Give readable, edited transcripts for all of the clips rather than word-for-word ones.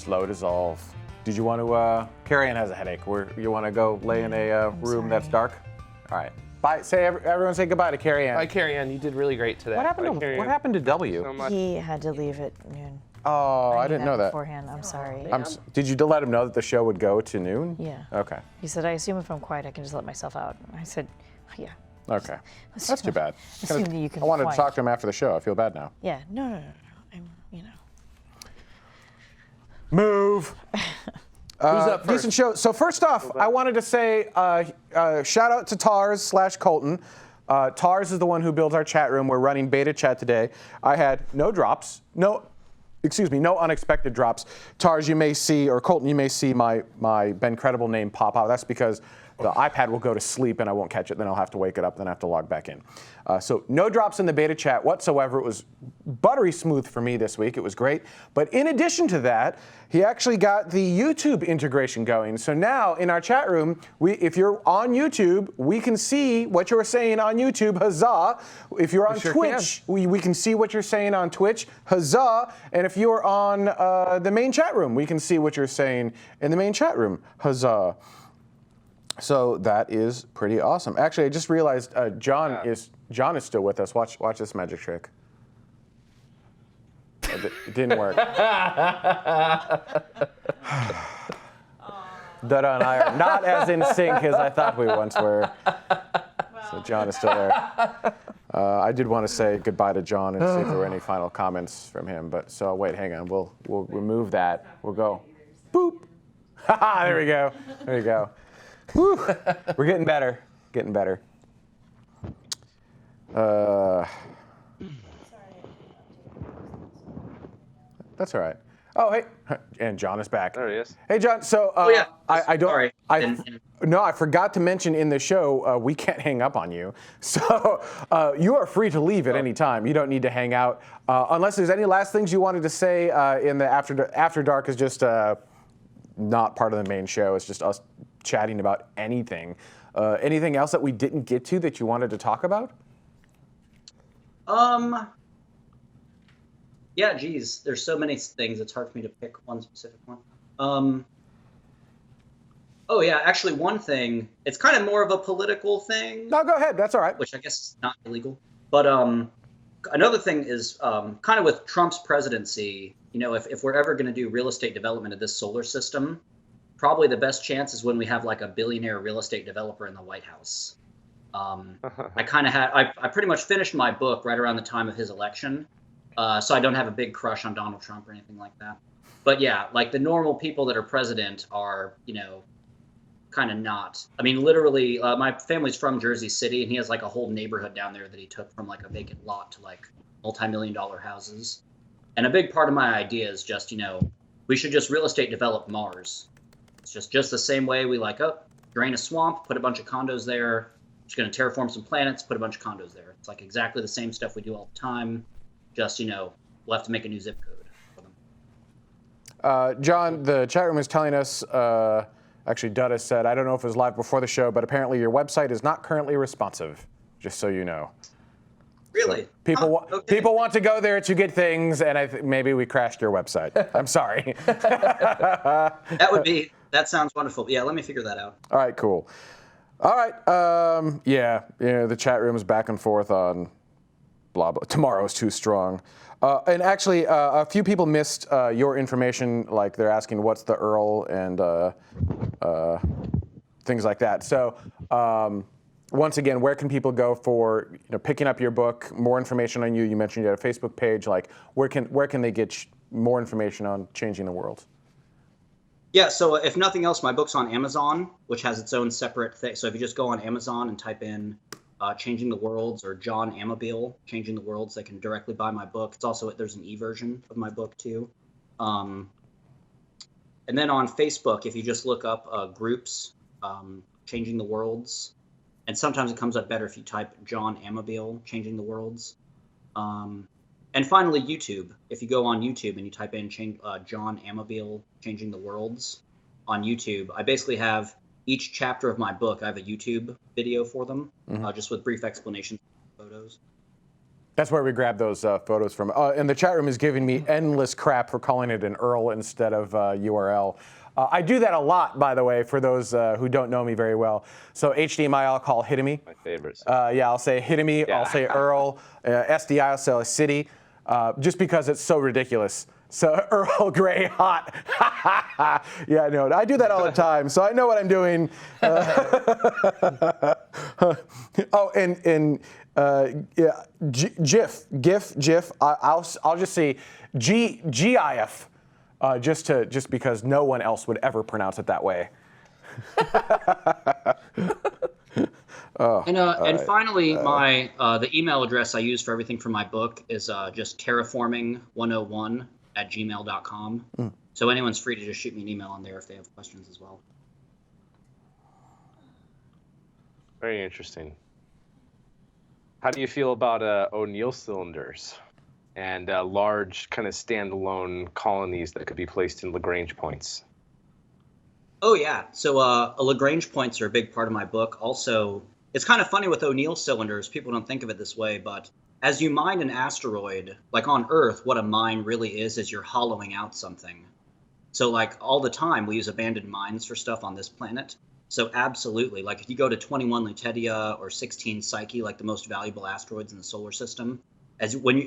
Slow dissolve. Did you want to, Carrie Ann has a headache. You want to go lay in a room that's dark? All right. Bye. Everyone say goodbye to Carrie Ann. Bye, Carrie Ann. You did really great today. What happened to W? So much. He had to leave at noon. Oh, I didn't know that. Beforehand, I'm sorry. Did you let him know that the show would go to noon? Yeah. Okay. He said, I assume if I'm quiet, I can just let myself out. I said, yeah. Okay. That's too bad. Assume that you can I wanted be to quiet. talk to him after the show. I feel bad now. Yeah, no. Move. Who's up first? Decent show. So first off, I wanted to say shout out to Tars/Colton. Tars is the one who builds our chat room. We're running beta chat today. I had no unexpected drops. Tars, you may see, or Colton, you may see my Ben Credible name pop out. That's because the iPad will go to sleep and I won't catch it. Then I'll have to wake it up. Then I have to log back in. So no drops in the beta chat whatsoever. It was buttery smooth for me this week. It was great. But in addition to that, he actually got the YouTube integration going. So now in our chat room, if you're on YouTube, we can see what you're saying on YouTube. Huzzah. If you're on Twitch, we can see what you're saying on Twitch. Huzzah. And if you're on the main chat room, we can see what you're saying in the main chat room. Huzzah. So that is pretty awesome. Actually, I just realized John is still with us. Watch this magic trick. It didn't work. Dada and I are not as in sync as I thought we once were. So John is still there. I did want to say goodbye to John and see if there were any final comments from him. But so wait, hang on. We'll remove that. We'll go. Boop. There we go. There you go. Whew. We're getting better. Getting better. That's all right. Oh, hey. And John is back. There he is. Hey, John. So yeah. I don't. Sorry. No, I forgot to mention in the show we can't hang up on you. So you are free to leave at any time. You don't need to hang out unless there's any last things you wanted to say. In the After Dark is just not part of the main show. It's just us chatting about anything. Anything else that we didn't get to that you wanted to talk about? Yeah, geez, there's so many things. It's hard for me to pick one specific one. Oh yeah, actually one thing, it's kind of more of a political thing. No, go ahead, that's all right. Which I guess is not illegal. But another thing is kind of with Trump's presidency, you know, if we're ever going to do real estate development of this solar system, probably the best chance is when we have like a billionaire real estate developer in the White House. I pretty much finished my book right around the time of his election. So I don't have a big crush on Donald Trump or anything like that. But yeah, like the normal people that are president are, you know, kind of not. I mean, literally, my family's from Jersey City, and he has like a whole neighborhood down there that he took from like a vacant lot to like multi-million-dollar houses. And a big part of my idea is just, you know, we should just real estate develop Mars. It's just the same way we like, drain a swamp, put a bunch of condos there. Just going to terraform some planets, put a bunch of condos there. It's like exactly the same stuff we do all the time. Just, you know, we'll have to make a new zip code for them. John, the chat room is telling us, actually Dutta said, I don't know if it was live before the show, but apparently your website is not currently responsive, just so you know. Really? So people want to go there to get things, and maybe we crashed your website. I'm sorry. That sounds wonderful. Yeah, let me figure that out. All right, cool. All right, the chat room is back and forth on blah, blah. Tomorrow's too strong. And actually, a few people missed your information, like they're asking what's the URL and things like that. So once again, where can people go for picking up your book, more information on you? You mentioned you had a Facebook page. Like, where can they get more information on changing the world? Yeah, so if nothing else, my book's on Amazon, which has its own separate thing. So if you just go on Amazon and type in Changing the Worlds or John Amabile, Changing the Worlds, they can directly buy my book. It's also, there's an e-version of my book too. And then on Facebook, if you just look up groups, Changing the Worlds, and sometimes it comes up better if you type John Amabile, Changing the Worlds. And finally, YouTube. If you go on YouTube and you type in John Amabile, Changing the Worlds on YouTube, I basically have each chapter of my book. I have a YouTube video for them, just with brief explanations, photos. That's where we grabbed those photos from. And the chat room is giving me endless crap for calling it an URL instead of URL. I do that a lot, by the way, for those who don't know me very well. So HDMI, I'll call Hitimi. My favorites. Yeah, I'll say Hitimi. Yeah. I'll say URL. SDI, I'll say a city, just because it's so ridiculous. So Earl Grey hot. Yeah, no, I do that all the time, so I know what I'm doing. Oh, and yeah, GIF. I'll just say GIF, just because no one else would ever pronounce it that way. And finally, my the email address I use for everything for my book is just terraforming101@gmail.com. So anyone's free to just shoot me an email on there if they have questions as well. Very interesting. How do you feel about O'Neill cylinders and large kind of standalone colonies that could be placed in Lagrange points? Oh yeah, so Lagrange points are a big part of my book. Also, it's kind of funny with O'Neill cylinders. People don't think of it this way, but as you mine an asteroid, like on Earth, what a mine really is you're hollowing out something. So like all the time, we use abandoned mines for stuff on this planet. So absolutely, like if you go to 21 Lutetia or 16 Psyche, like the most valuable asteroids in the solar system, as when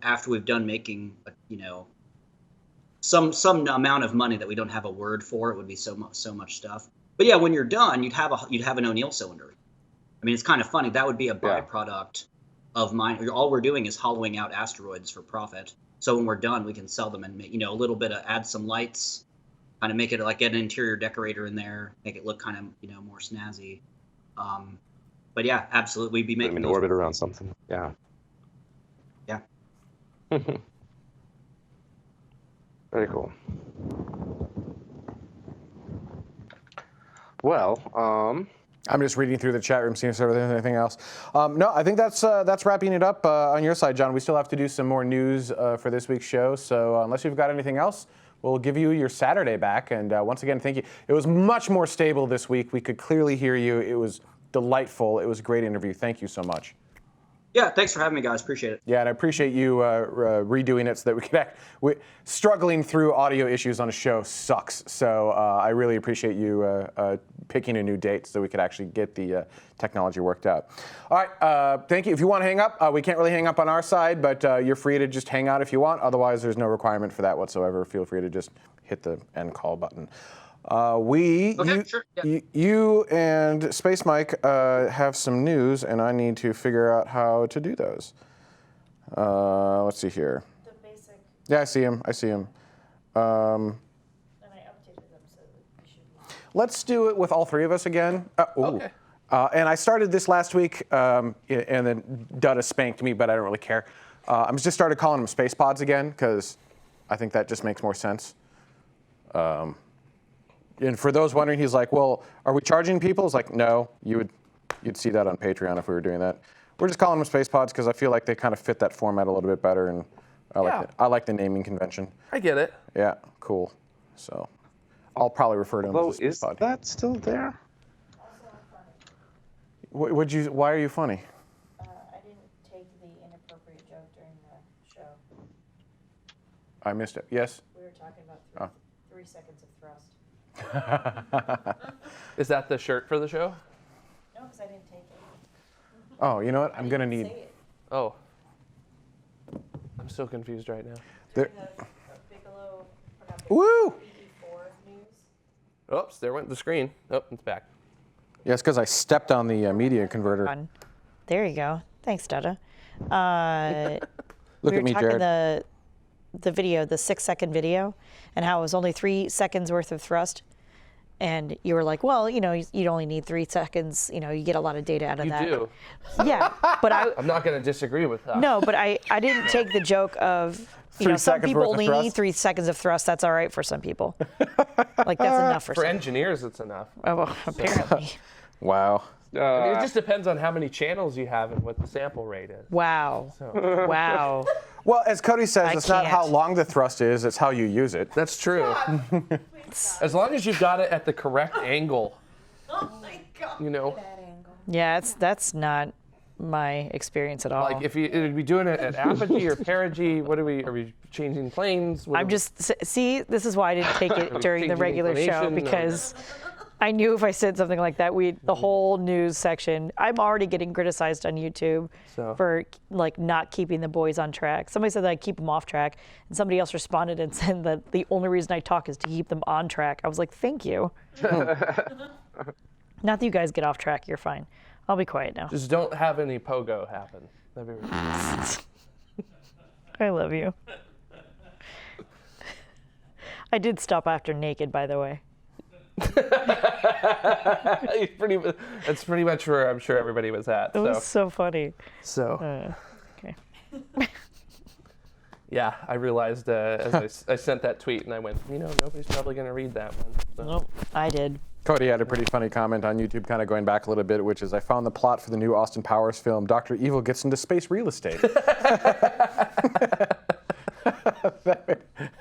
after we've done making, some amount of money that we don't have a word for, it would be so much stuff. But yeah, when you're done, you'd have an O'Neill cylinder. I mean, it's kind of funny. That would be a byproduct of mine. All we're doing is hollowing out asteroids for profit. So when we're done, we can sell them and make, a little bit of add some lights, kind of make it like get an interior decorator in there, make it look kind of more snazzy. But yeah, absolutely, we'd be making them in orbit around something. Yeah. Yeah. Very cool. Well, I'm just reading through the chat room, seeing if there's anything else. No, I think that's wrapping it up on your side, John. We still have to do some more news for this week's show. So unless you've got anything else, we'll give you your Saturday back. And once again, thank you. It was much more stable this week. We could clearly hear you. It was delightful. It was a great interview. Thank you so much. Yeah, thanks for having me, guys. Appreciate it. Yeah, and I appreciate you redoing it so that we could struggling through audio issues on a show sucks. So I really appreciate you picking a new date so we could actually get the technology worked out. All right, thank you. If you want to hang up, we can't really hang up on our side, but you're free to just hang out if you want. Otherwise, there's no requirement for that whatsoever. Feel free to just hit the end call button. You and Space Mike have some news, and I need to figure out how to do those. Let's see here. The basic. Yeah, I see him. And I updated them so that we should be. Let's do it with all three of us again. Okay. And I started this last week, and then Dutta spanked me, but I don't really care. I just started calling them space pods again because I think that just makes more sense. And for those wondering, he's like, well, are we charging people? It's like, no, you'd see that on Patreon if we were doing that. We're just calling them space pods because I feel like they kind of fit that format a little bit better, and I like the naming convention. I get it. Yeah, cool. So I'll probably refer to them as a space pod. Is that still there? Why are you funny? I didn't take the inappropriate joke during the show. I missed it. Yes? We were talking about 3 seconds of thrust. Is that the shirt for the show? No, because I didn't take it. Oh, you know what? I'm going to need... Say it. Oh. I'm so confused right now. During the Bigelow Woo! BE4 news. Oops, there went the screen. Oh, it's back. Yes, because I stepped on the media converter. There you go. Thanks, Dutta. Look at me, Jared. The video, the 6-second video, and how it was only 3 seconds worth of thrust. And you were like, well, you'd only need 3 seconds. You get a lot of data out of that. You do. Yeah, but I'm not going to disagree with that. No, but I didn't take the joke of, some people only need 3 seconds of thrust. That's all right for some people. Like, that's enough for some. engineers, it's enough. Oh, well, apparently. Wow. I mean, it just depends on how many channels you have and what the sample rate is. Wow. Wow. Well, as Cody says, it's not how can't. long the thrust is, it's how you use it. That's true. As long as you've got it at the correct angle. Oh my God. Yeah, that's not my experience at all. Like, if are we doing it at apogee or perigee? What are we changing planes? I'm just, see, this is why I didn't take it during the Changing regular show, inclination, or- because I knew if I said something like that, the whole news section, I'm already getting criticized on YouTube for like not keeping the boys on track. Somebody said that I keep them off track, and somebody else responded and said that the only reason I talk is to keep them on track. I was like, thank you. Not that you guys get off track, you're fine. I'll be quiet now. Just don't have any pogo happen. That'd be really I love you. I did stop after naked, by the way. That's pretty much where I'm sure everybody was at. It was so funny. Okay. Yeah, I realized as I sent that tweet, and I went, nobody's probably going to read that one. So. Nope, I did. Cody had a pretty funny comment on YouTube, kind of going back a little bit, which is, I found the plot for the new Austin Powers film, Dr. Evil gets into space real estate.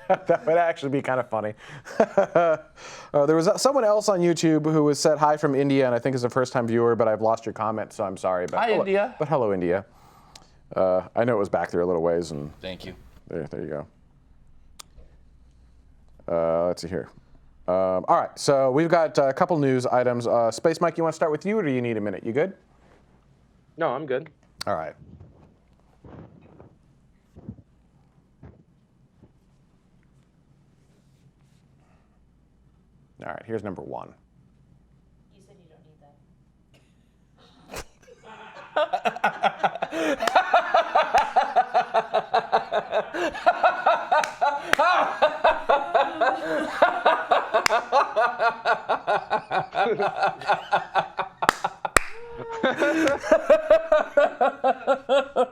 That would actually be kind of funny. There was someone else on YouTube who was said hi from India, and I think is a first-time viewer, but I've lost your comment, so I'm sorry. But hi, India. But hello, India. I know it was back there a little ways, and thank you. There you go. Let's see here. All right, so we've got a couple news items. Space Mike, you want to start with you, or do you need a minute? You good? No, I'm good. All right. All right, here's number one. You said you don't need that.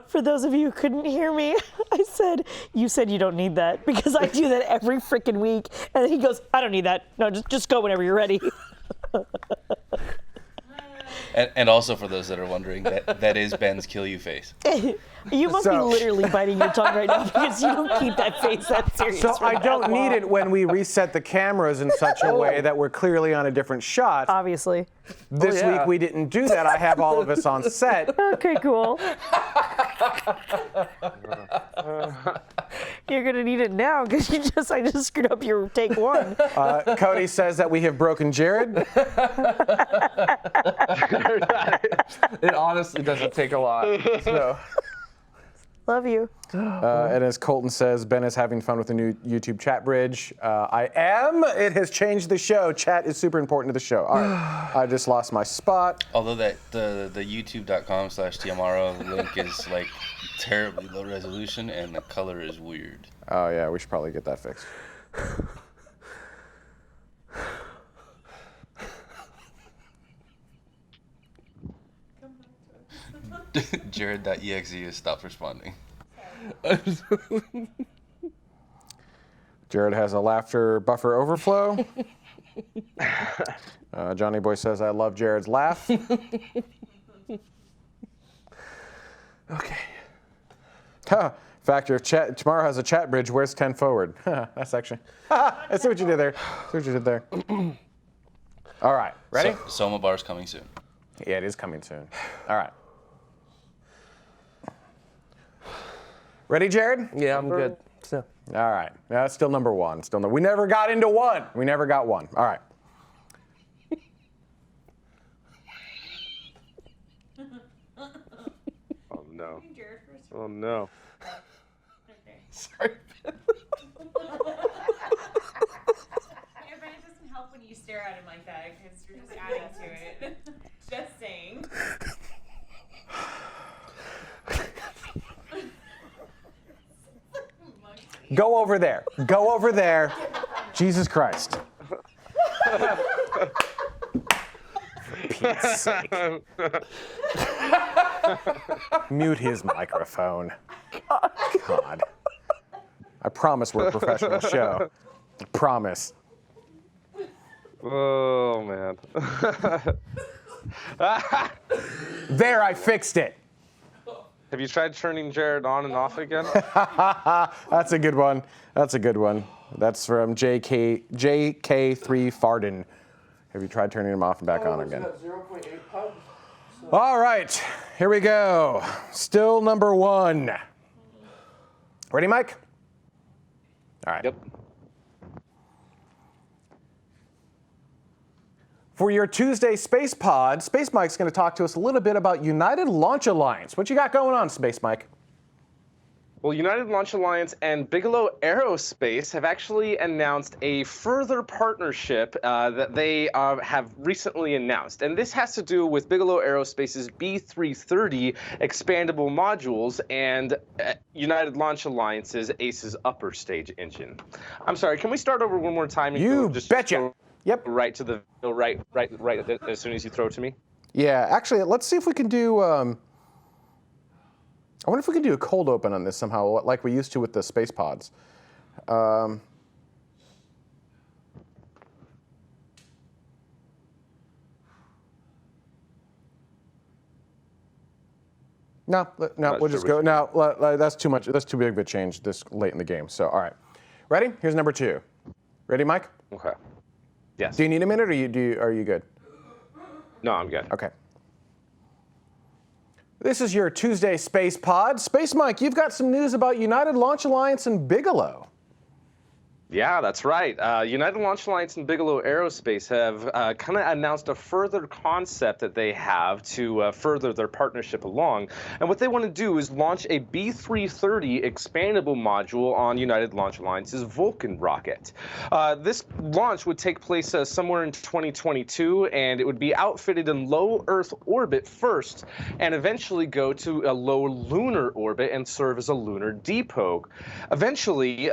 For those of you who couldn't hear me, I said, you said you don't need that, because I do that every freaking week. And then he goes, I don't need that. No, just go whenever you're ready. And also for those that are wondering, that is Ben's kill you face. You must be literally biting your tongue right now, because you don't keep that face that serious. So for I that don't long. need it when we reset the cameras in such a way that we're clearly on a different shot. Obviously. This yeah. week we didn't do that. I have all of us on set. Okay, cool. You're gonna need it now, because I just screwed up your take one. Cody says that we have broken Jared. It honestly doesn't take a lot. So. Love you. And as Colton says, Ben is having fun with the new YouTube chat bridge. I am. It has changed the show. Chat is super important to the show. All right. I just lost my spot. Although the youtube.com/TMRO link is like terribly low resolution and the color is weird. Oh, yeah. We should probably get that fixed. Jared.exe has stopped responding. Jared has a laughter buffer overflow. Johnny Boy says, I love Jared's laugh. Okay. In fact, if tomorrow has a chat bridge, where's 10 forward? That's actually, I see what you did there. All right, ready? Soma Bar's coming soon. Yeah, it is coming soon. All right. Ready, Jared? Yeah, I'm good. So. All right. That's still number one. We never got into one. We never got one. All right. Oh no. Oh no. Sorry. Yeah, but it doesn't help when you stare at him like that, because you're just adding to it. Just saying. Go over there. Go over there. Jesus Christ. Pete's sake. Mute his microphone. God. I promise we're a professional show. I promise. Oh man. There, I fixed it. Have you tried turning Jared on and off again? That's a good one. That's a good one. That's from JK3 Farden. Have you tried turning him off and back on again? 0.8 pug? All right, here we go. Still number one. Ready, Mike? All right. Yep. For your Tuesday Space Pod, Space Mike's going to talk to us a little bit about United Launch Alliance. What you got going on, Space Mike? Well, United Launch Alliance and Bigelow Aerospace have actually announced a further partnership that they have recently announced. And this has to do with Bigelow Aerospace's B330 expandable modules and United Launch Alliance's ACES upper stage engine. I'm sorry, can we start over one more time? And You just betcha. Yep. Right to the right as soon as you throw it to me. Yeah, actually, let's see if we can do. I wonder if we can do a cold open on this somehow, like we used to with the space pods. No, we'll just go. No, that's too much. That's too big of a change this late in the game. So, all right, ready? Here's number two. Ready, Mike? Okay. Yes. Do you need a minute, or are you good? No, I'm good. Okay. This is your Tuesday Space Pod. Space Mike, you've got some news about United Launch Alliance and Bigelow. Yeah, that's right. United Launch Alliance and Bigelow Aerospace have kind of announced a further concept that they have to further their partnership along. And what they want to do is launch a B330 expandable module on United Launch Alliance's VULCAN rocket. This launch would take place somewhere in 2022, and it would be outfitted in low Earth orbit first, and eventually go to a low lunar orbit and serve as a lunar depot. Eventually,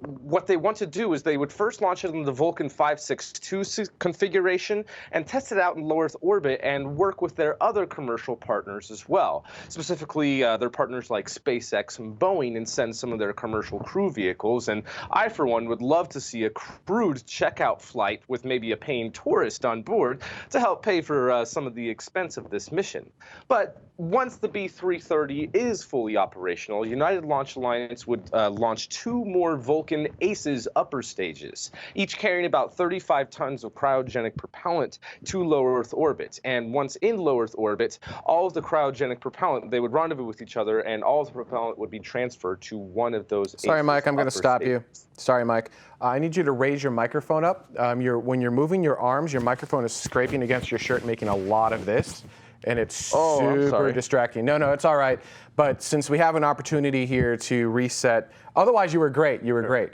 what they want to do is they would first launch it in the Vulcan 562 configuration and test it out in low Earth orbit and work with their other commercial partners as well. Specifically, their partners like SpaceX and Boeing, and send some of their commercial crew vehicles. And I, for one, would love to see a crewed checkout flight with maybe a paying tourist on board to help pay for some of the expense of this mission. But once the B330 is fully operational, United Launch Alliance would launch 2 more Vulcan ACES upper stages, each carrying about 35 tons of cryogenic propellant to low Earth orbit. And once in low Earth orbit, all of the cryogenic propellant, they would rendezvous with each other, and all of the propellant would be transferred to one of those. Sorry, ACES Mike, I'm going to stop stages. you. Sorry, Mike. I need you to raise your microphone up. When you're moving your arms, your microphone is scraping against your shirt, making a lot of this. And it's super distracting. No, it's all right. But since we have an opportunity here to reset, otherwise you were great. You were great.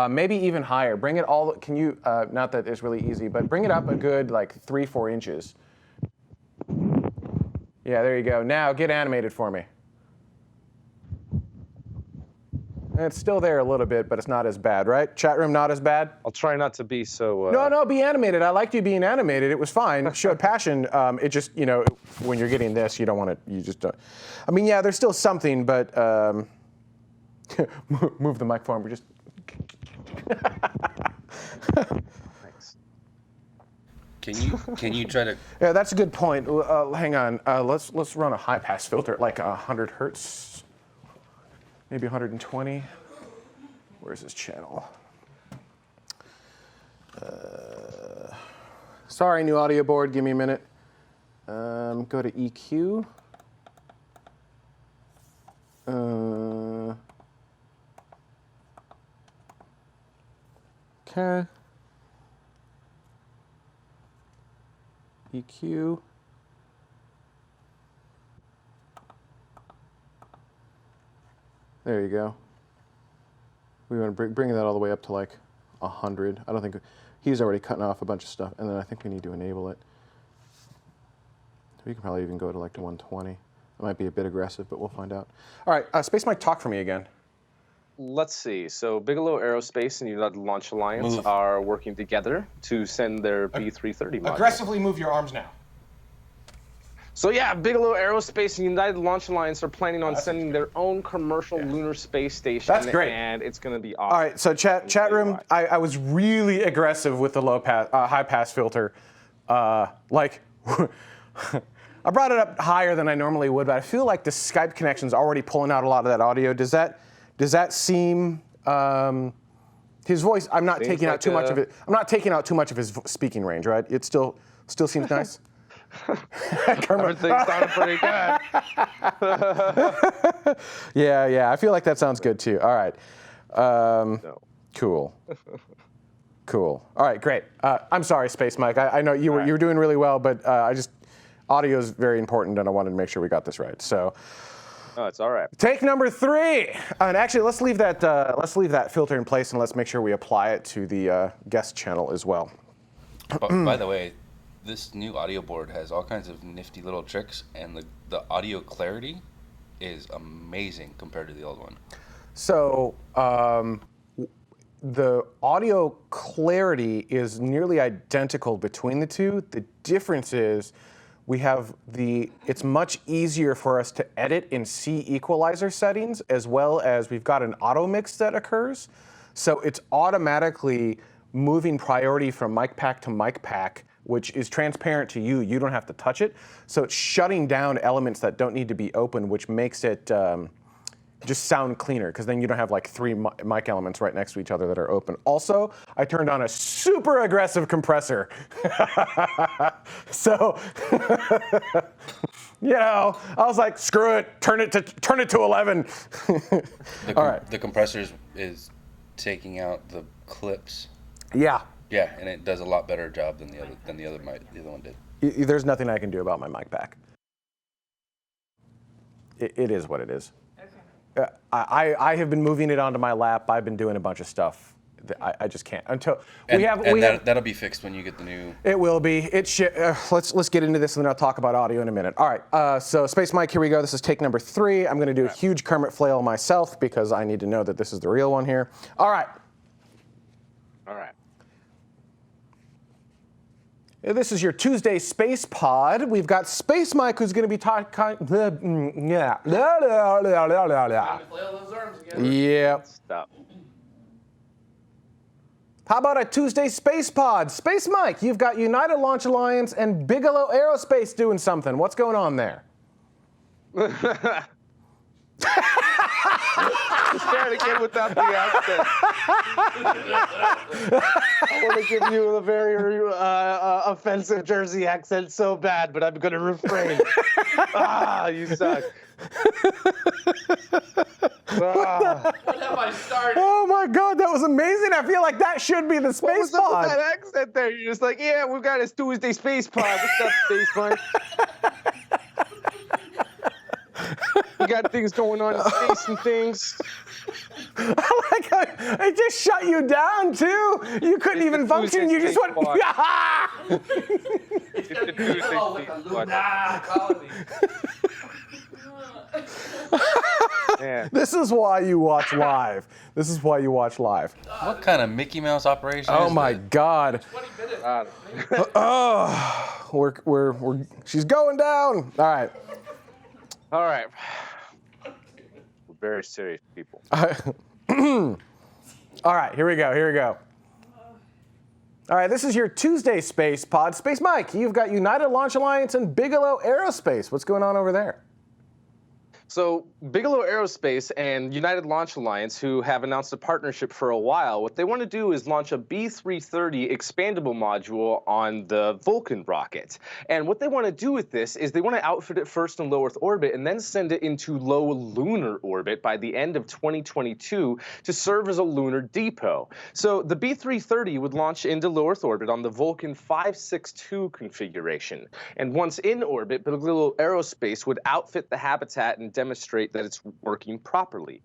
Maybe even higher. Bring it all. Can you? Not that it's really easy, but bring it up a good like 3-4 inches. Yeah, there you go. Now get animated for me. And it's still there a little bit, but it's not as bad, right? Chat room, not as bad? I'll try not to be so... No, be animated. I liked you being animated. It was fine. It showed passion. It just, when you're getting this, you don't want to, you just don't. I mean, yeah, there's still something, but move the mic forward. We're just... Thanks. Can you try to... Yeah, that's a good point. Hang on. Let's run a high-pass filter at like 100 hertz. Maybe 120. Where's his channel? Sorry, new audio board. Give me a minute. Go to EQ. Okay. EQ. There you go. We want to bring that all the way up to like 100. I don't think he's already cutting off a bunch of stuff, and then I think we need to enable it. We can probably even go to like to 120. It might be a bit aggressive, but we'll find out. All right, Space Mike, talk for me again. Let's see. So Bigelow Aerospace and United Launch Alliance are working together to send their B330 module. Aggressively move your arms now. So yeah, Bigelow Aerospace and United Launch Alliance are planning on sending their own commercial lunar space station. That's great. And it's going to be awesome. All right, so chat room, I was really aggressive with the high pass filter. I brought it up higher than I normally would, but I feel like the Skype connection's already pulling out a lot of that audio. Does that seem his voice? I'm not taking out too much of it. I'm not taking out too much of his speaking range, right? It still seems nice. Everything sounded pretty good. Yeah. I feel like that sounds good too. All right. No. Cool. Cool. All right, great. I'm sorry, Space Mike. I know you were doing really well, but audio is very important, and I wanted to make sure we got this right. So. Oh, it's all right. Take number 3, and actually let's leave that filter in place, and let's make sure we apply it to the guest channel as well. By the way, this new audio board has all kinds of nifty little tricks, and the audio clarity is amazing compared to the old one. So the audio clarity is nearly identical between the two. The difference is we have it's much easier for us to edit in C equalizer settings, as well as we've got an auto mix that occurs. So it's automatically moving priority from mic pack to mic pack, which is transparent to you. You don't have to touch it. So it's shutting down elements that don't need to be open, which makes it just sound cleaner, because then you don't have like 3 mic elements right next to each other that are open. Also, I turned on a super aggressive compressor. So, I was like, screw it, turn it to 11. All right. The compressor is taking out the clips. Yeah. Yeah, and it does a lot better job than the other one did. There's nothing I can do about my mic pack. It is what it is. I have been moving it onto my lap. I've been doing a bunch of stuff. I just can't until that'll be fixed when you get the new. It will be. Let's get into this, and then I'll talk about audio in a minute. All right. So Space Mike, here we go. This is take number 3. I'm going to do a huge Kermit flail myself because I need to know that this is the real one here. All right. All right. This is your Tuesday Space Pod. We've got Space Mike, who's going to be talking. Yeah. Yeah. Stop. How about a Tuesday Space Pod? Space Mike, you've got United Launch Alliance and Bigelow Aerospace doing something. What's going on there? Just try it again without the accent. I want to give you a very offensive Jersey accent so bad, but I'm going to refrain. You suck. What have I started? Oh my God, that was amazing. I feel like that should be the Space What was Pod. up with that accent there? You're just like, yeah, we've got a Tuesday Space Pod. What's up, Space Pod? We got things going on in space and things. I like how it just shut you down too. You couldn't even function. You just went. It's gonna be Bigelow with a LUNAR colony. Yeah. This is why you watch live. This is why you watch live. What kind of Mickey Mouse operation? Oh is my that? God. 20 minutes. Oh, we're she's going down. All right. All right. We're very serious people. All right, here we go. All right, this is your Tuesday Space Pod. Space Mike, you've got United Launch Alliance and Bigelow Aerospace. What's going on over there? So Bigelow Aerospace and United Launch Alliance, who have announced a partnership for a while, what they want to do is launch a B330 expandable module on the VULCAN rocket. And what they want to do with this is they want to outfit it first in low Earth orbit and then send it into low lunar orbit by the end of 2022 to serve as a lunar depot. So the B330 would launch into low Earth orbit on the VULCAN 562 configuration. And once in orbit, Bigelow Aerospace would outfit the habitat and demonstrate that it's working properly.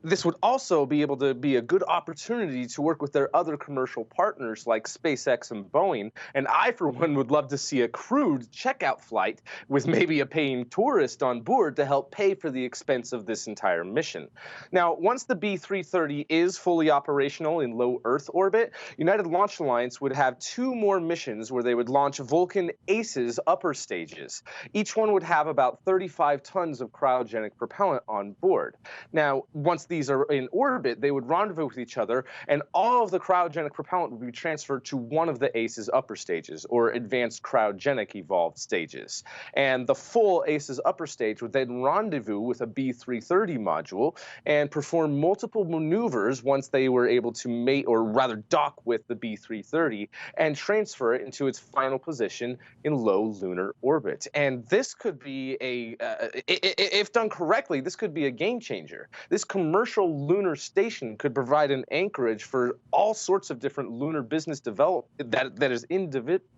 This would also be able to be a good opportunity to work with their other commercial partners like SpaceX and Boeing. And I, for one, would love to see a crewed checkout flight with maybe a paying tourist on board to help pay for the expense of this entire mission. Now, once the B330 is fully operational in low Earth orbit, United Launch Alliance would have 2 more missions where they would launch VULCAN ACES upper stages. Each one would have about 35 tons of cryogenic cryogenic propellant on board. Now, once these are in orbit, they would rendezvous with each other, and all of the cryogenic propellant would be transferred to one of the ACE's upper stages, or advanced cryogenic evolved stages. And the full ACE's upper stage would then rendezvous with a B330 module and perform multiple maneuvers once they were able to mate, or rather dock with the B330, and transfer it into its final position in low lunar orbit. And this could be if done correctly, this could be a game changer. This commercial lunar station could provide an anchorage for all sorts of different lunar business that is in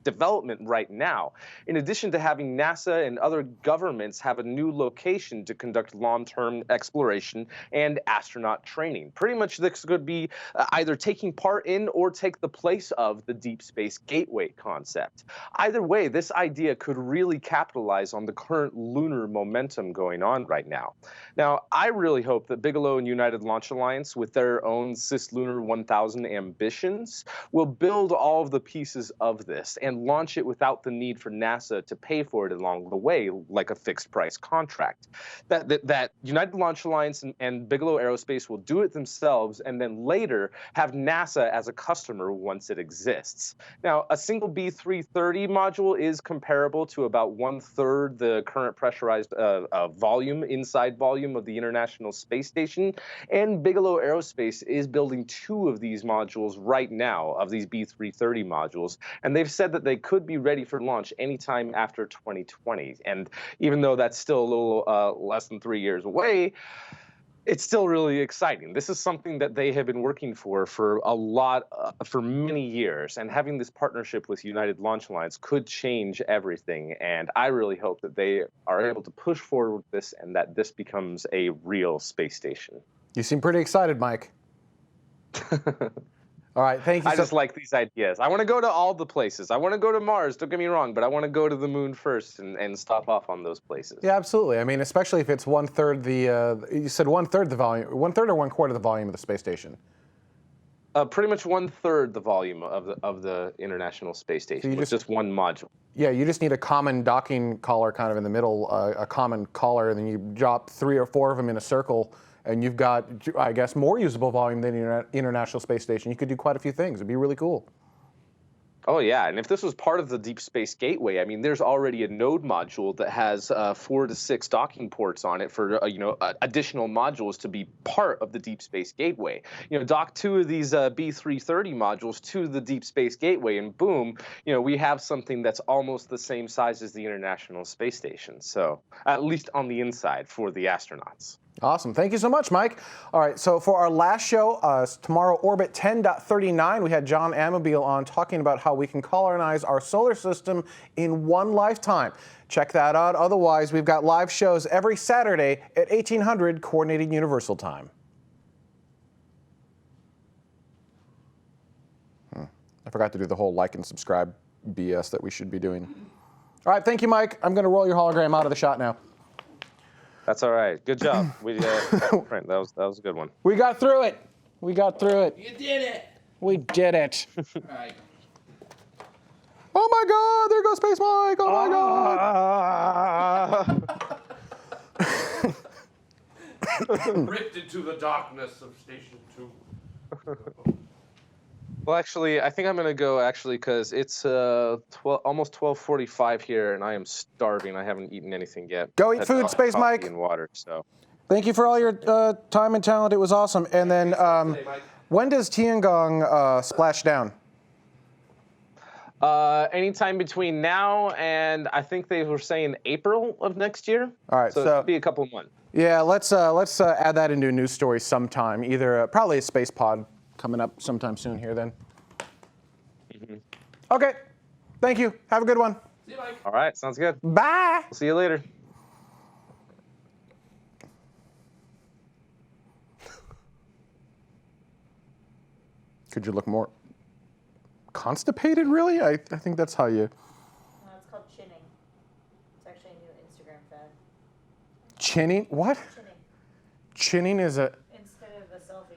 development right now. In addition to having NASA and other governments have a new location to conduct long-term exploration and astronaut training. Pretty much this could be either taking part in or take the place of the Deep Space Gateway concept. Either way, this idea could really capitalize on the current lunar momentum going on right now. Now, I really hope that Bigelow and United Launch Alliance, with their own Cislunar 1000 ambitions, will build all of the pieces of this and launch it without the need for NASA to pay for it along the way, like a fixed price contract. That United Launch Alliance and Bigelow Aerospace will do it themselves, and then later have NASA as a customer once it exists. Now, a single B330 module is comparable to about 1/3 the current pressurized inside volume of the International Space Station, and Bigelow Aerospace is building 2 of these modules right now, of these B330 modules, and they've said that they could be ready for launch anytime after 2020. And even though that's still a little less than 3 years away, it's still really exciting. This is something that they have been working for many years, and having this partnership with United Launch Alliance could change everything. And I really hope that they are able to push forward with this and that this becomes a real space station. You seem pretty excited, Mike. All right, thank you. I just like these ideas. I want to go to all the places. I want to go to Mars, don't get me wrong, but I want to go to the moon first and stop off on those places. Yeah, absolutely. I mean, especially if it's 1/3 you said 1/3 the volume, 1/3 or 1/4 the volume of the space station? Pretty much 1/3 the volume of the International Space Station, with just one module. Yeah, you just need a common docking collar kind of in the middle, a common collar, and then you drop 3 or 4 of them in a circle, and you've got, I guess, more usable volume than the International Space Station. You could do quite a few things. It'd be really cool. Oh, yeah, and if this was part of the Deep Space Gateway, I mean, there's already a node module that has 4 to 6 docking ports on it for, additional modules to be part of the Deep Space Gateway. Dock 2 of these B330 modules to the Deep Space Gateway, and boom, we have something that's almost the same size as the International Space Station. So, at least on the inside for the astronauts. Awesome. Thank you so much, Mike. All right, so for our last show, tomorrow, Orbit 10.39, we had John Amabile on talking about how we can colonize our solar system in one lifetime. Check that out. Otherwise, we've got live shows every Saturday at 1800 Coordinated Universal Time. I forgot to do the whole like and subscribe BS that we should be doing. All right, thank you, Mike. I'm going to roll your hologram out of the shot now. That's all right. Good job. That was a good one. We got through it. We got through it. You did it. We did it. All right. Oh my God! There goes Space Mike. Oh my God! Ripped into the darkness of Station 2. Well, actually, I think I'm going to go, because it's almost 12:45 here, and I am starving. I haven't eaten anything yet. Go eat food, Space Mike. And water, so. Thank you for all your time and talent. It was awesome. And then, when does Tiangong splash down? Anytime between now and I think they were saying April of next year. All right, so it'll be a couple of months. Yeah, let's add that into a news story sometime. Either probably a space pod coming up sometime soon here then. Mm-hmm. Okay, thank you. Have a good one. See you, Mike. All right, sounds good. Bye. See you later. Could you look more constipated, really? I think that's how you... No, it's called chinning. It's actually a new Instagram fad. Chinning? What? Chinning. Chinning is a... Instead of a selfie.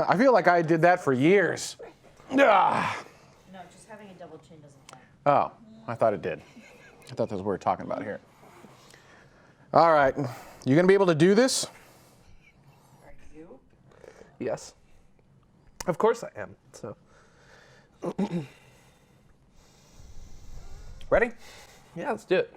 I feel like I did that for years. Ah. No, just having a double chin doesn't count. Oh, I thought it did. I thought that's what we were talking about here. All right. You going to be able to do this? Are you? Yes. Of course I am. So. Ready? Yeah, let's do it.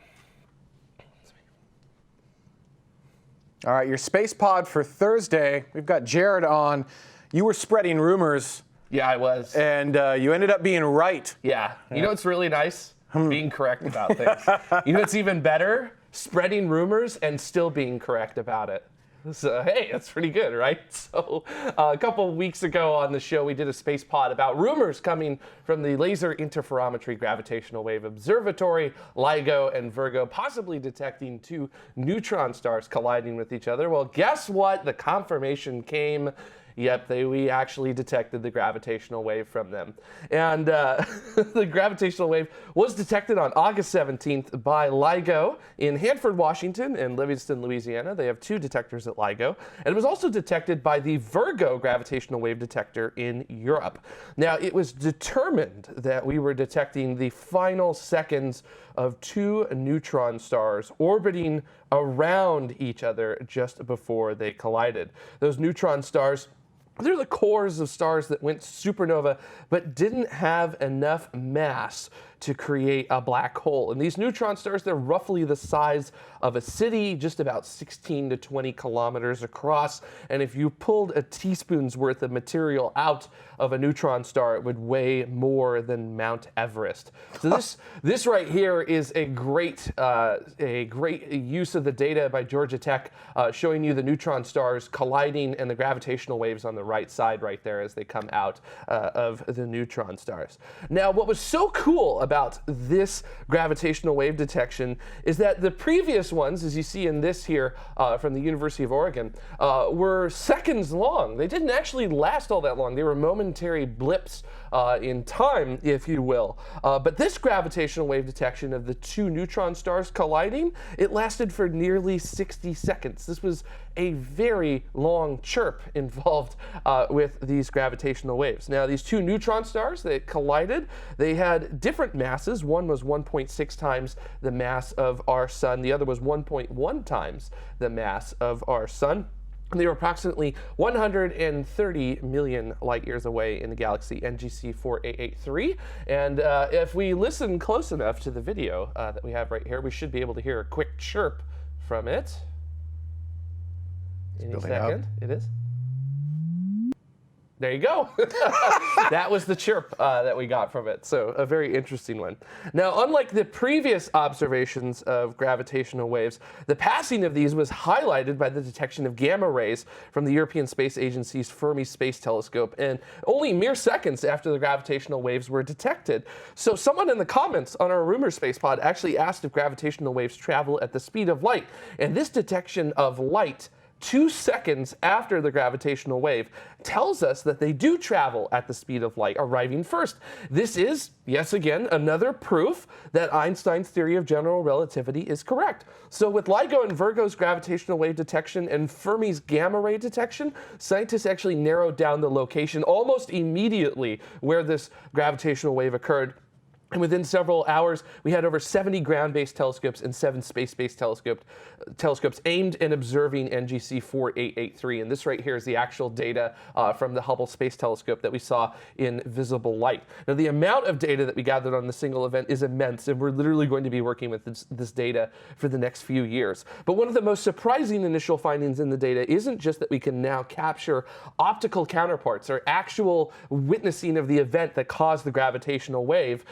All right, your space pod for Thursday. We've got Jared on. You were spreading rumors. Yeah, I was. And you ended up being right. Yeah. You know what's really nice? Being correct about things. You know what's even better? Spreading rumors and still being correct about it. So, hey, that's pretty good, right? So, a couple of weeks ago on the show, we did a space pod about rumors coming from the Laser Interferometry Gravitational Wave Observatory, LIGO and Virgo, possibly detecting two neutron stars colliding with each other. Well, guess what? The confirmation came. Yep, we actually detected the gravitational wave from them. And the gravitational wave was detected on August 17th by LIGO in Hanford, Washington, and Livingston, Louisiana. They have 2 detectors at LIGO. And it was also detected by the Virgo gravitational wave detector in Europe. Now, it was determined that we were detecting the final seconds of 2 neutron stars orbiting around each other just before they collided. Those neutron stars, they're the cores of stars that went supernova but didn't have enough mass to create a black hole. And these neutron stars, they're roughly the size of a city, just about 16 to 20 kilometers across. And if you pulled a teaspoon's worth of material out of a neutron star, it would weigh more than Mount Everest. So this right here is a great use of the data by Georgia Tech, showing you the neutron stars colliding and the gravitational waves on the right side right there as they come out of the neutron stars. Now, what was so cool about this gravitational wave detection is that the previous ones, as you see in this here from the University of Oregon, were seconds long. They didn't actually last all that long. They were momentary blips in time, if you will. But this gravitational wave detection of the 2 neutron stars colliding, it lasted for nearly 60 seconds. This was a very long chirp involved with these gravitational waves. Now, these 2 neutron stars that collided, they had different masses. One was 1.6 times the mass of our sun. The other was 1.1 times the mass of our sun. They were approximately 130 million light years away in the galaxy NGC 4883. And if we listen close enough to the video that we have right here, we should be able to hear a quick chirp from it. Any second. It is. There you go. That was the chirp that we got from it. So a very interesting one. Now, unlike the previous observations of gravitational waves, the passing of these was highlighted by the detection of gamma rays from the European Space Agency's Fermi Space Telescope, and only mere seconds after the gravitational waves were detected. So someone in the comments on our Rumor Space Pod actually asked if gravitational waves travel at the speed of light, and this detection of light 2 seconds after the gravitational wave tells us that they do travel at the speed of light, arriving first. This is, yes again, another proof that Einstein's theory of general relativity is correct. So with LIGO and Virgo's gravitational wave detection and Fermi's gamma ray detection, scientists actually narrowed down the location almost immediately where this gravitational wave occurred. And within several hours, we had over 70 ground-based telescopes and 7 space-based telescopes aimed and observing NGC 4883. And this right here is the actual data from the Hubble Space Telescope that we saw in visible light. Now, the amount of data that we gathered on the single event is immense, and we're literally going to be working with this data for the next few years. But one of the most surprising initial findings in the data isn't just that we can now capture optical counterparts or actual witnessing of the event that caused the gravitational wave.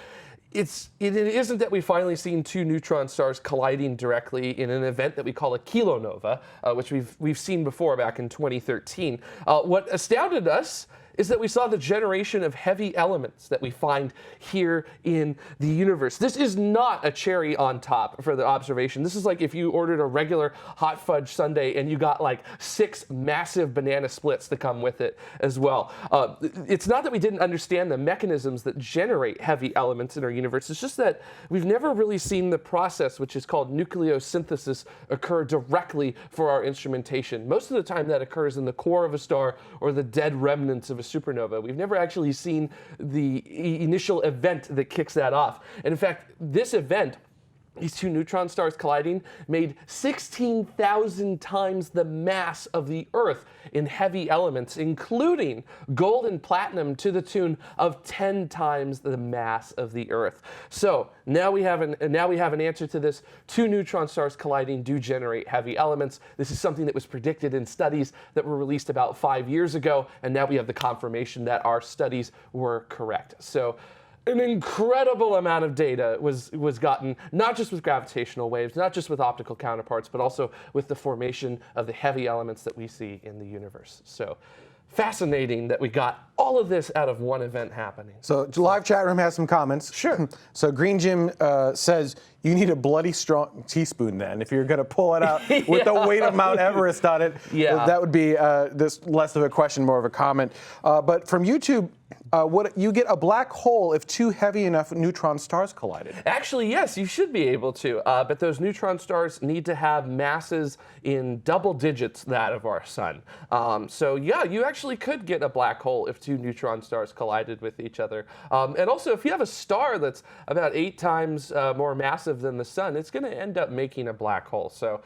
It isn't that we've finally seen 2 neutron stars colliding directly in an event that we call a kilonova, which we've seen before back in 2013. What astounded us is that we saw the generation of heavy elements that we find here in the universe. This is not a cherry on top for the observation. This is like if you ordered a regular hot fudge sundae and you got like 6 massive banana splits to come with it as well. It's not that we didn't understand the mechanisms that generate heavy elements in our universe. It's just that we've never really seen the process, which is called nucleosynthesis, occur directly for our instrumentation. Most of the time that occurs in the core of a star or the dead remnants of a supernova. We've never actually seen the initial event that kicks that off. And in fact, this event these two neutron stars colliding made 16,000 times the mass of the Earth in heavy elements, including gold and platinum to the tune of 10 times the mass of the Earth. So now we have an answer to this. Two neutron stars colliding do generate heavy elements. This is something that was predicted in studies that were released about 5 years ago, and now we have the confirmation that our studies were correct. So an incredible amount of data was gotten, not just with gravitational waves, not just with optical counterparts, but also with the formation of the heavy elements that we see in the universe. So fascinating that we got all of this out of one event happening. So live chat room has some comments. Sure. So Green Jim says, you need a bloody strong teaspoon then. If you're going to pull it out with the weight of Mount Everest on it, that would be this less of a question, more of a comment. But from YouTube, you get a black hole if two heavy enough neutron stars collided. Actually, yes, you should be able to. But those neutron stars need to have masses in double digits that of our sun. So yeah, you actually could get a black hole if two neutron stars collided with each other. And also, if you have a star that's about 8 times more massive than the sun, it's going to end up making a black hole. So,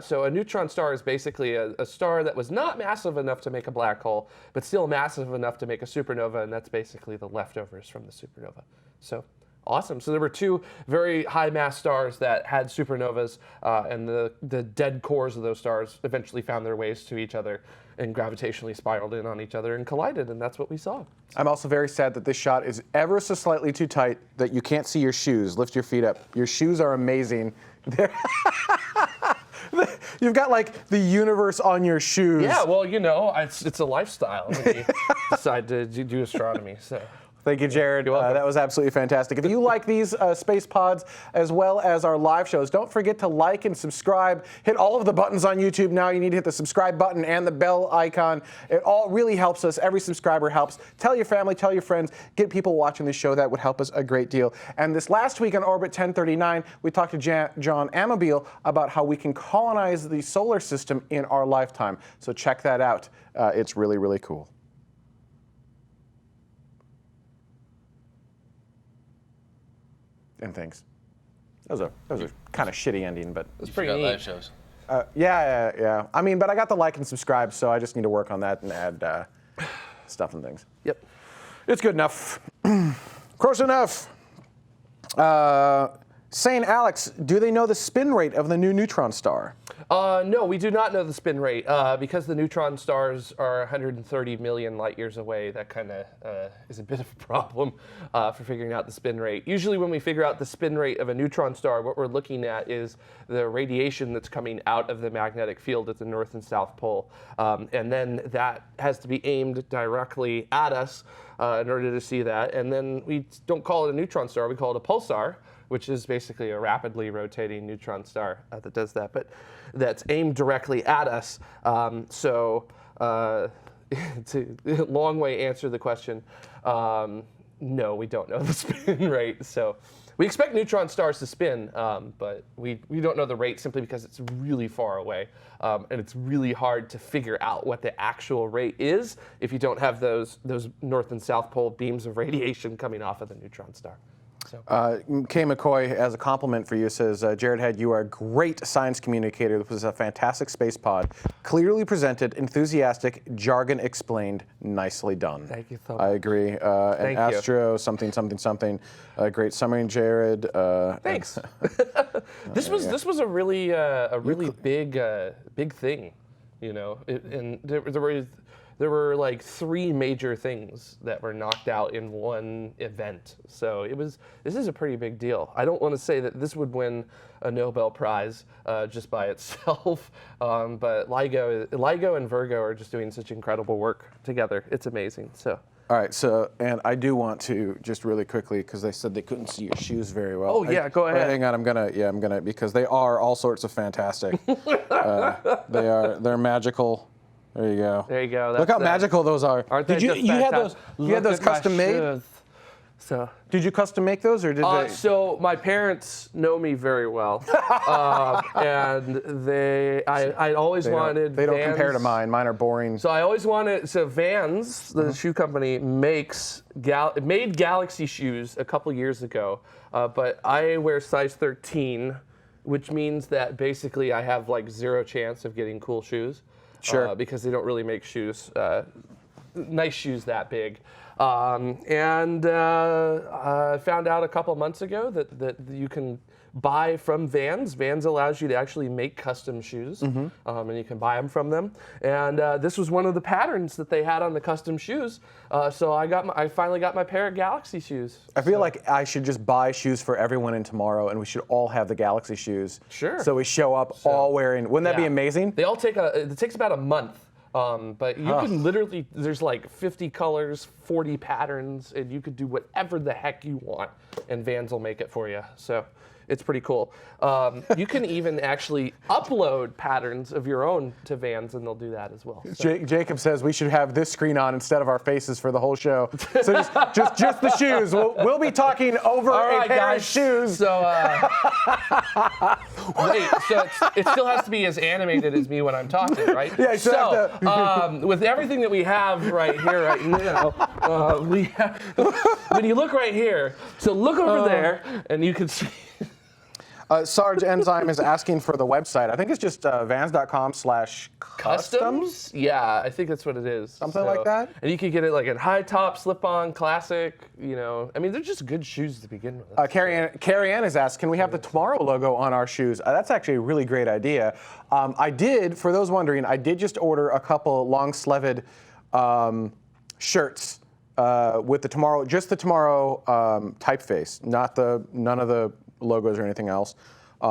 so a neutron star is basically a star that was not massive enough to make a black hole, but still massive enough to make a supernova, and that's basically the leftovers from the supernova. So awesome. So there were two very high mass stars that had supernovas, and the dead cores of those stars eventually found their ways to each other and gravitationally spiraled in on each other and collided, and that's what we saw. I'm also very sad that this shot is ever so slightly too tight that you can't see your shoes. Lift your feet up. Your shoes are amazing. You've got like the universe on your shoes. Yeah, well, you know, it's a lifestyle when you decide to do astronomy. So. Thank you, Jared. That was absolutely fantastic. If you like these space pods as well as our live shows, don't forget to like and subscribe. Hit all of the buttons on YouTube now. You need to hit the subscribe button and the bell icon. It all really helps us. Every subscriber helps. Tell your family, tell your friends, get people watching the show. That would help us a great deal. And this last week on Orbit 1039, we talked to John Amabile about how we can colonize the solar system in our lifetime. So check that out. It's really, really cool. And things. That was a kind of shitty ending, but it's pretty neat. Live shows. Yeah. I mean, but I got the like and subscribe, so I just need to work on that and add stuff and things. Yep. It's good enough. Close enough. St. Alex, do they know the spin rate of the new neutron star? No, we do not know the spin rate. Because the neutron stars are 130 million light years away, that kind of is a bit of a problem for figuring out the spin rate. Usually when we figure out the spin rate of a neutron star, what we're looking at is the radiation that's coming out of the magnetic field at the North and South Pole. And then that has to be aimed directly at us in order to see that. And then we don't call it a neutron star, we call it a pulsar, which is basically a rapidly rotating neutron star that does that, but that's aimed directly at us. To long way answer the question, no, we don't know the spin rate. So we expect neutron stars to spin, but we don't know the rate simply because it's really far away, and it's really hard to figure out what the actual rate is if you don't have those North and South Pole beams of radiation coming off of the neutron star. So. Kay McCoy, as a compliment for you, says, Jared Head, you are a great science communicator. This was a fantastic space pod. Clearly presented, enthusiastic, jargon explained, nicely done. Thank you so much. I agree. And Astro, something. Great summary, Jared. Thanks. This was a really big thing, you know. And there were like 3 major things that were knocked out in one event. So this is a pretty big deal. I don't want to say that this would win a Nobel Prize just by itself, but LIGO and Virgo are just doing such incredible work together. It's amazing. So. All right, so, and I do want to just really quickly, because they said they couldn't see your shoes very well. Oh, yeah, go ahead. Hang on, I'm gonna, because they are all sorts of fantastic. They're magical. There you go. There you go. Look how magical those are. Aren't Did they you just had fantastic? those? You had those custom made? So. Did you custom make those, or did they? So my parents know me very well, and I always wanted. They don't Vans. compare to mine. Mine are boring. So I always wanted. So Vans, the shoe company, made Galaxy shoes a couple years ago, but I wear size 13, which means that basically I have like 0 chance of getting cool shoes. Sure. Because they don't really make shoes, nice shoes that big. I found out a couple months ago that you can buy from Vans. Vans allows you to actually make custom shoes, and you can buy them from them. And this was one of the patterns that they had on the custom shoes. So I finally got my pair of Galaxy shoes. I feel like I should just buy shoes for everyone in tomorrow, and we should all have the Galaxy shoes. Sure. So we show up all wearing. Wouldn't that be amazing? They all it takes about a month. But you can literally, there's like 50 colors, 40 patterns, and you could do whatever the heck you want, and Vans will make it for you. So it's pretty cool. You can even actually upload patterns of your own to Vans, and they'll do that as well. So. Jacob says we should have this screen on instead of our faces for the whole show. So just the shoes. We'll be talking over a pair of shoes. So wait, so it still has to be as animated as me when I'm talking, right? Yeah. So with everything that we have right here, right now, when you look right here, so look over there, and you can see. Sarge Enzyme is asking for the website. I think it's just vans.com/customs. Yeah, I think that's what it is. Something like that. And you can get it like in high top, slip-on, classic. You know, I mean, they're just good shoes to begin with. Carrie Ann has asked, can we have the Tomorrow logo on our shoes? That's actually a really great idea. I did, for those wondering, I did just order a couple long-sleeved shirts with the Tomorrow, just the Tomorrow typeface, none of the logos or anything else.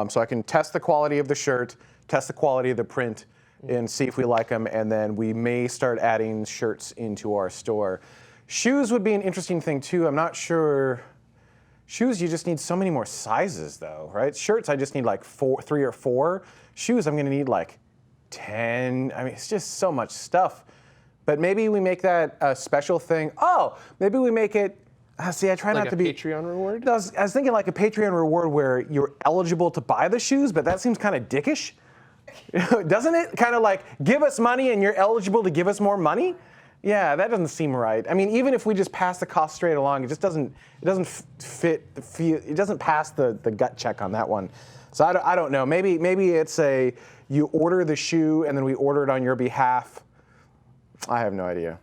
So I can test the quality of the shirt, test the quality of the print, and see if we like them, and then we may start adding shirts into our store. Shoes would be an interesting thing too. I'm not sure. Shoes, you just need so many more sizes though, right? Shirts, I just need like 3 or 4. Shoes, I'm gonna need like 10. I mean, it's just so much stuff. But maybe we make that a special thing. Oh, maybe we make it, see, I try like not to be. Like a Patreon reward? I was thinking like a Patreon reward where you're eligible to buy the shoes, but that seems kind of dickish. Doesn't it? Kind of like, give us money and you're eligible to give us more money? Yeah, that doesn't seem right. I mean, even if we just pass the cost straight along, it just doesn't fit the feel, it doesn't pass the gut check on that one. So I don't know. Maybe it's you order the shoe and then we order it on your behalf. I have no idea.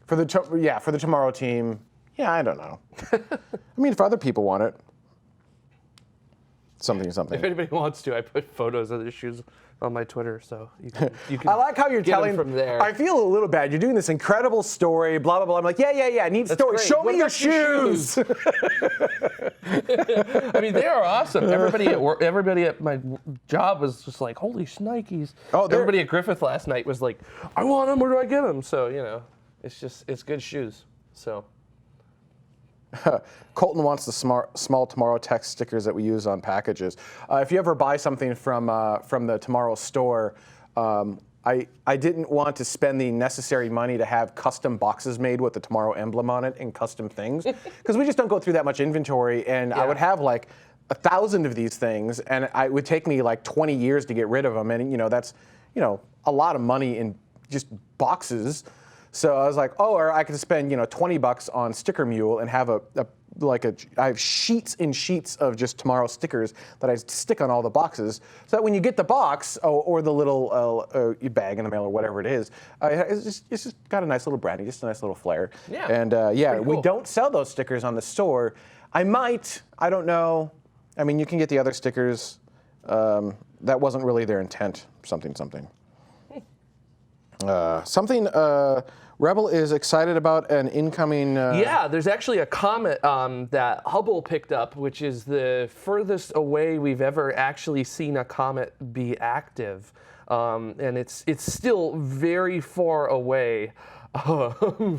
For the Tomorrow team, yeah, I don't know. I mean, if other people want it, something. If anybody wants to, I put photos of the shoes on my Twitter, so you can I like how you're get telling them from there. I feel a little bad. You're doing this incredible story, blah blah blah. I'm like, yeah. Need story. great. Show What me your about your shoes. I mean, they are awesome. Everybody at work, everybody at my job was just like, "Holy shnikes!" Oh, everybody at Griffith last night was like, "I want them. Where do I get them?" So it's good shoes. So. Colton wants the small Tomorrow text stickers that we use on packages. If you ever buy something from the Tomorrow store, I didn't want to spend the necessary money to have custom boxes made with the Tomorrow emblem on it and custom things, because we just don't go through that much inventory, and I would have like 1,000 of these things, and it would take me like 20 years to get rid of them, and that's a lot of money in just boxes. So I was like, or I could spend $20 on Sticker Mule and have I have sheets and sheets of just Tomorrow stickers that I stick on all the boxes, so that when you get the box or the little bag in the mail or whatever it is, it's just got a nice little branding, just a nice little flair. Yeah. And cool. We don't sell those stickers on the store. I don't know. I mean, you can get the other stickers. That wasn't really their intent. Something. Rebel is excited about an incoming. Yeah, there's actually a comet that Hubble picked up, which is the furthest away we've ever actually seen a comet be active, and it's still very far away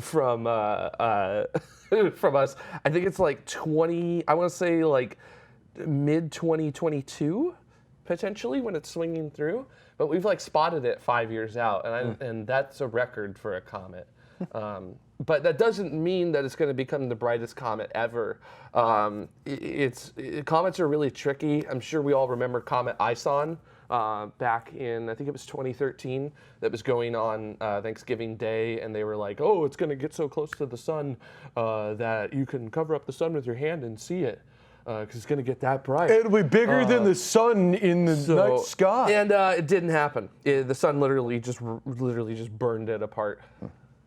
from from us. I think it's like 20. I want to say like mid 2022, potentially, when it's swinging through. But we've spotted it 5 years out, and that's a record for a comet. But that doesn't mean that it's going to become the brightest comet ever. Comets are really tricky. I'm sure we all remember Comet Ison back in, I think it was 2013, that was going on Thanksgiving Day, and they were like, oh, it's going to get so close to the sun that you can cover up the sun with your hand and see it. Because it's going to get that bright. It'll be bigger than the sun in the night sky. And it didn't happen. The sun literally just burned it apart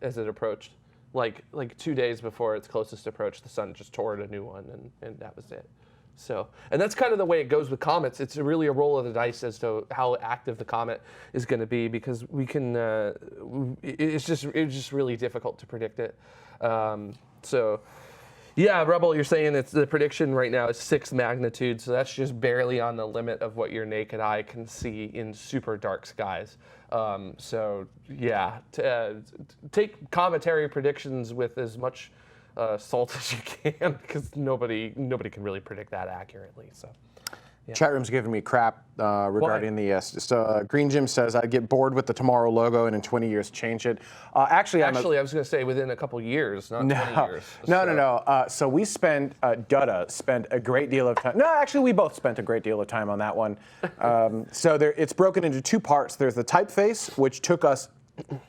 as it approached. Like 2 days before its closest approach, the sun just tore it a new one, and that was it. So, and that's kind of the way it goes with comets. It's really a roll of the dice as to how active the comet is going to be, because we can. It's just really difficult to predict it. So. Yeah, Rebel, you're saying the prediction right now is 6 magnitude, so that's just barely on the limit of what your naked eye can see in super dark skies. So yeah, take cometary predictions with as much salt as you can, because nobody can really predict that accurately. So. Yeah. Chat room's giving me crap regarding the Green Jim says I'd get bored with the TMRO logo and in 20 years change it. Actually, I was going to say within a couple years, not 20 years. No. So we spent Dutta spent a great deal of time. No, actually, we both spent a great deal of time on that one. So it's broken into 2 parts. There's the typeface, which took us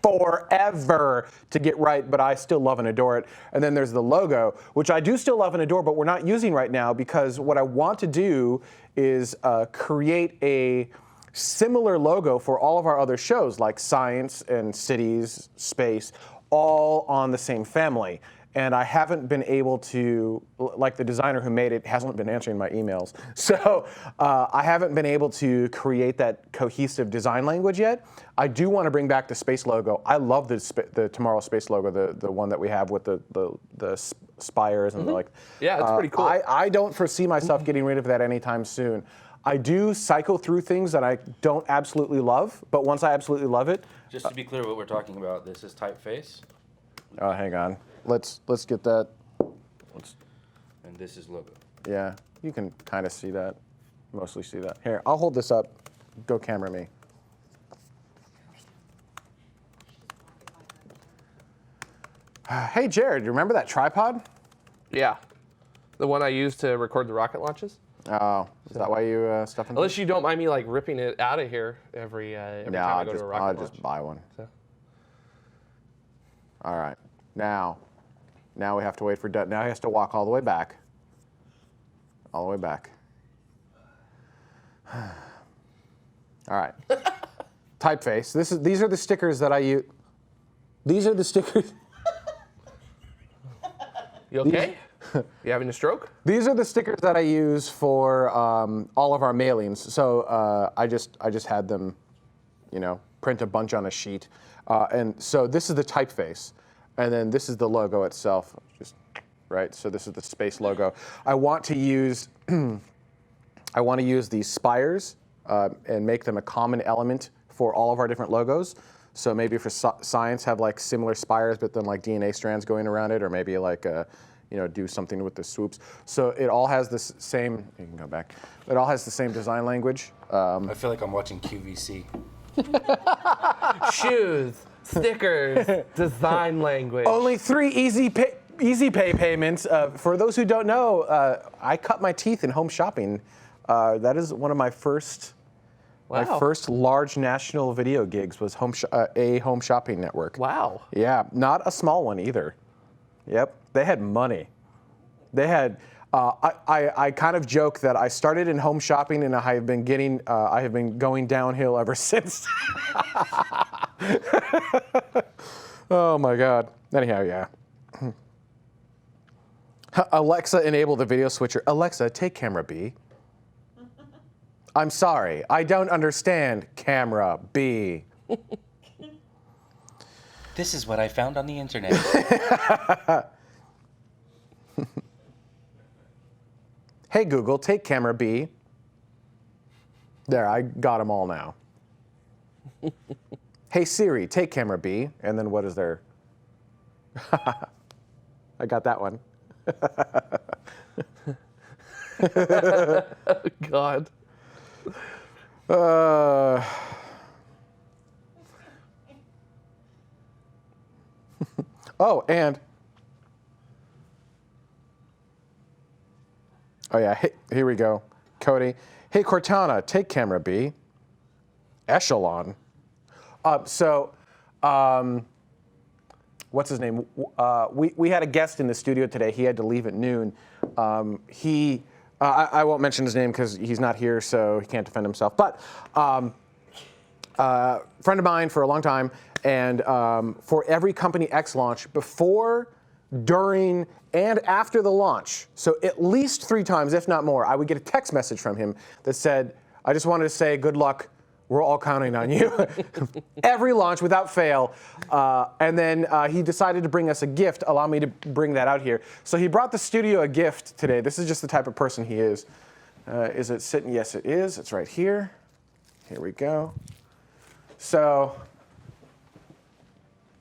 forever to get right, but I still love and adore it. And then there's the logo, which I do still love and adore, but we're not using right now, because what I want to do is create a similar logo for all of our other shows, like Science and Cities, Space, all on the same family. And I haven't been able to, like the designer who made it hasn't been answering my emails. So I haven't been able to create that cohesive design language yet. I do want to bring back the space logo. I love the TMRO space logo, the one that we have with the spires and like. Yeah, it's pretty cool. I don't foresee myself getting rid of that anytime soon. I do cycle through things that I don't absolutely love, but once I absolutely love it. Just to be clear what we're talking about, this is typeface. Hang on. Let's get that. And this is logo. Yeah, you can kind of see that, mostly see that. Here, I'll hold this up. Go camera me. Hey, Jared, you remember that tripod? Yeah, the one I used to record the rocket launches. Oh, is that why you stuff in? Unless you don't mind me like ripping it out of here every time I go to a rocket launch. I'll just buy one. So. All right, now we have to wait for Dut. Now he has to walk all the way back. All the way back. All right. Typeface. These are the stickers that I use. These are the stickers. You okay? You having a stroke? These are the stickers that I use for all of our mailings. So I just had them, print a bunch on a sheet. And so this is the typeface. And then this is the logo itself, just right. So this is the space logo. I want to use these spires and make them a common element for all of our different logos. So maybe for Science have like similar spires, but then like DNA strands going around it, or maybe like do something with the swoops. So it all has this same. You can go back. It all has the same design language. I feel like I'm watching QVC. Shoes, stickers, design language. Only 3 easy pay payments. For those who don't know, I cut my teeth in home shopping. That is one of my first. Wow. My first large national video gigs was a home shopping network. Wow. Yeah, not a small one either. Yep, they had money. They had. I kind of joke that I started in home shopping and I have been going downhill ever since. Oh my God. Anyhow, yeah. Alexa, enable the video switcher. Alexa, take camera B. I'm sorry, I don't understand camera B. This is what I found on the internet. Hey Google, take camera B. There, I got them all now. Hey Siri, take camera B. And then what is there? I got that one. Oh, God. Oh, and oh yeah, here we go. Cody. Hey Cortana, take camera B. Echelon. What's his name? We had a guest in the studio today. He had to leave at noon. I won't mention his name because he's not here, so he can't defend himself. But friend of mine for a long time, and for every Company X launch, before, during, and after the launch, so at least 3 times, if not more, I would get a text message from him that said, I just wanted to say good luck. We're all counting on you. Every launch without fail. And then he decided to bring us a gift. Allow me to bring that out here. So he brought the studio a gift today. This is just the type of person he is. Is it sitting? Yes, it is. It's right here. Here we go. So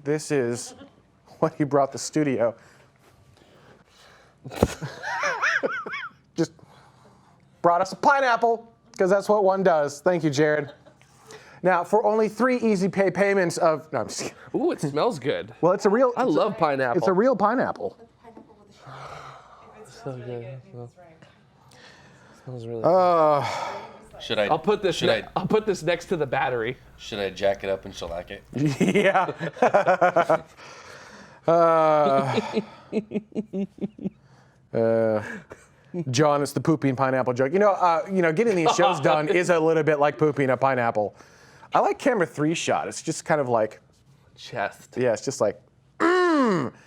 this is what he brought the studio. Just brought us a pineapple, because that's what one does. Thank you, Jared. Now, for only 3 easy pay payments of, no, I'm just kidding. Ooh, it smells good. Well, it's a real. I love pineapple. It's a real pineapple. So good. Smells really Should I? I'll put this. I'll put this next to the battery. Should I jack it up and shellac it? Yeah. John, it's the pooping pineapple joke. You know, getting these shows done is a little bit like pooping a pineapple. I like camera 3 shot. It's just kind of like chest. Yeah, it's just like.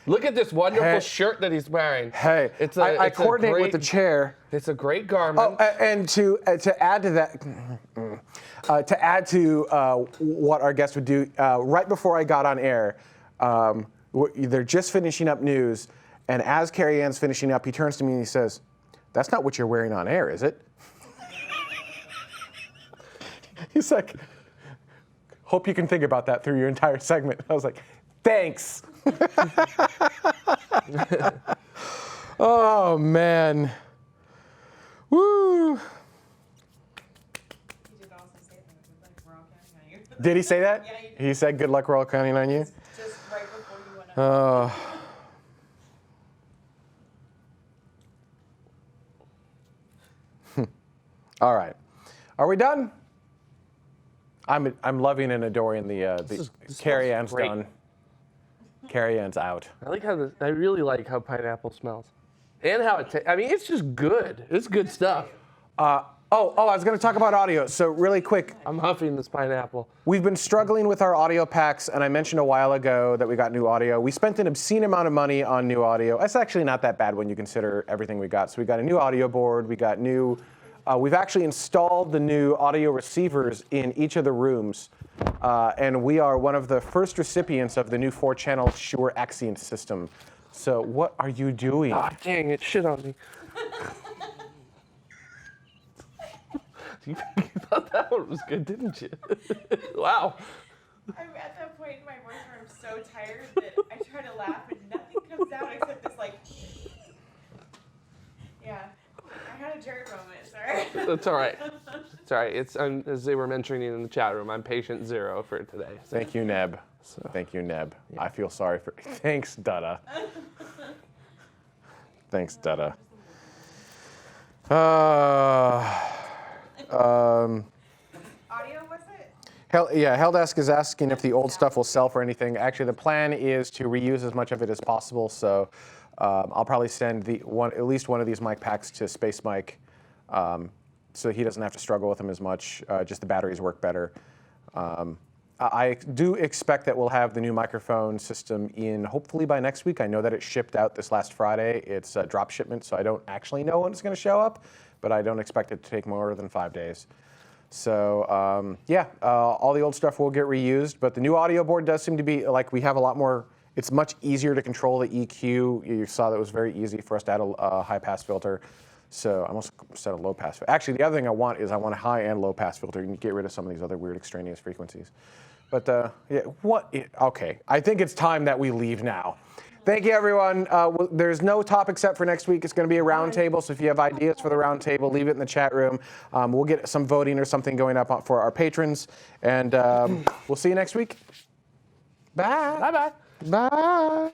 Look at this wonderful shirt that he's wearing. Hey, I coordinate with the chair. It's a great garment. Oh, and to add to that, to add to what our guest would do, right before I got on air, they're just finishing up news, and as Carrie Ann's finishing up, he turns to me and he says, "That's not what you're wearing on air, is it?" He's like, "Hope you can think about that through your entire segment." I was like, "Thanks." Oh man. Woo. He did also say things like, we're all counting on you. Did he say that? Yeah, he did. He said, "Good luck, we're all counting on you." Just right before you went up. All right. Are we done? I'm loving and adoring the Carrie Ann's great. done. Carrie Ann's out. I really like how pineapple smells, and how it tastes. I mean, it's just good. It's good stuff. I was going to talk about audio. So really quick, I'm huffing this pineapple. we've been struggling with our audio packs, and I mentioned a while ago that we got new audio. We spent an obscene amount of money on new audio. That's actually not that bad when you consider everything we got. So we got a new audio board. We got new. We've actually installed the new audio receivers in each of the rooms, and we are one of the first recipients of the new 4-channel Shure Accent system. So what are you doing? Ah, dang it! Shit on me. You thought that one was good, didn't you? Wow. I'm at that point in my voice where I'm so tired that I try to laugh and nothing comes out except this like. Yeah, I had a Jared moment. Sorry. That's all right. It's all right. It's as they were mentioning in the chat room, I'm patient 0 for today. So. Thank you, Neb. Thank you, Neb. Yeah. I feel sorry for. Thanks, Dada. Thanks, Dada. Audio, was it? Helldesk is asking if the old stuff will sell for anything. Actually, the plan is to reuse as much of it as possible. So I'll probably send at least one of these mic packs to Space Mike, so he doesn't have to struggle with them as much. Just the batteries work better. I do expect that we'll have the new microphone system in hopefully by next week. I know that it shipped out this last Friday. It's a drop shipment, so I don't actually know when it's going to show up, but I don't expect it to take more than 5 days. So all the old stuff will get reused, but the new audio board does seem to be like we have a lot more. It's much easier to control the EQ. You saw that it was very easy for us to add a high pass filter. So I almost set a low pass filter. Actually, the other thing I want a high and low pass filter. You can get rid of some of these other weird extraneous frequencies. But okay. I think it's time that we leave now. Thank you, everyone. There's no topic set for next week. It's going to be a round table. So if you have ideas for the round table, leave it in the chat room. We'll get some voting or something going up for our patrons. And we'll see you next week. Bye. Bye-bye. Bye.